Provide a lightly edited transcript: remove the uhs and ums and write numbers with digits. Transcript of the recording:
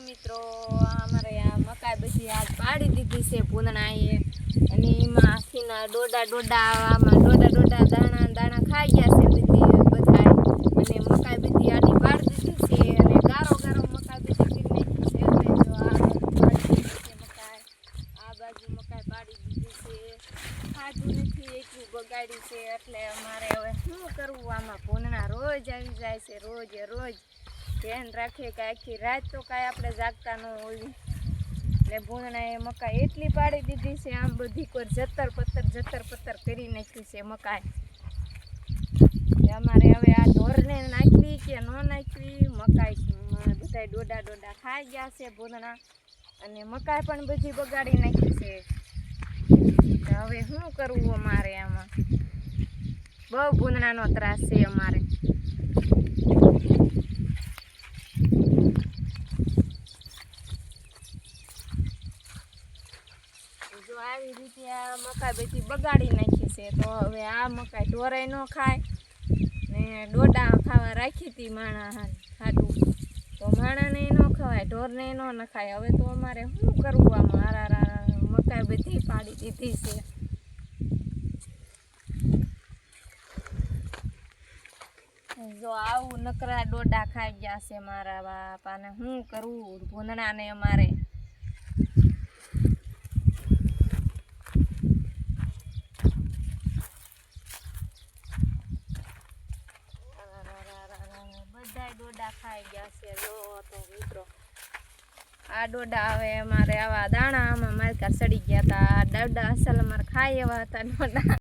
મિત્રો અમારે આ મકાઈ બધી આજ પાડી દીધી છે ભૂંદણાએ અને એમાં આખીના ડોડા આમાં ડોડા દાણા ખાઈ ગયા છે બધી બધાય અને મકાઈ બધી આડી પાડી દીધી છે અને ગારો મકાઈ બધી કરી નાખી છે એટલે જો આ પાડી દીધી છે મકાઈ આ બાજુ મકાઈ પાડી દીધી છે ખાધું નથી એટલું બગાડ્યું છે એટલે અમારે હવે શું કરવું આમાં ભૂંદણા રોજ આવી જાય છે રોજ ધ્યાન રાખીએ કે આખી રાત તો કાંઈ આપણે જાગતા ન હોય એટલે ભૂંદણાએ મકાઈ એટલી પાડી દીધી છે આમ બધી કોઈ જતર પત્તર કરી નાખ્યું છે મકાઈ અમારે હવે આ ઢોરને નાખવી કે ન નાખવી મકાઈ બધા ડોડા ખાઈ ગયા છે ભૂંદણા અને મકાઈ પણ બધી બગાડી નાખી છે હવે શું કરવું અમારે આમાં બહુ ભૂંદણાનો ત્રાસ છે અમારે જો આવી રીતે આ મકાઈ બધી બગાડી નાખી છે તો હવે આ મકાઈ ઢોરાય ન ખાય ને ડોડા ખાવા રાખી હતી માણા ખાટું તો માણાને ન ખવાય ઢોરને ન નખાય હવે તો અમારે શું કરવું આ મારા મકાઈ બધી પાડી દીધી છે જો આવું નકરા ડોડા ખાઈ ગયા છે મારા બાપાને શું કરવું ભૂંદણાને અમારે બધા ડોડા ખાઈ ગયા છે જો તો મિત્રો આ ડોડા હવે અમારે આવા દાણા આમાં મારકા સડી ગયા હતા ડોડા અસલ અમારે ખાઈ એવા હતા ડોડા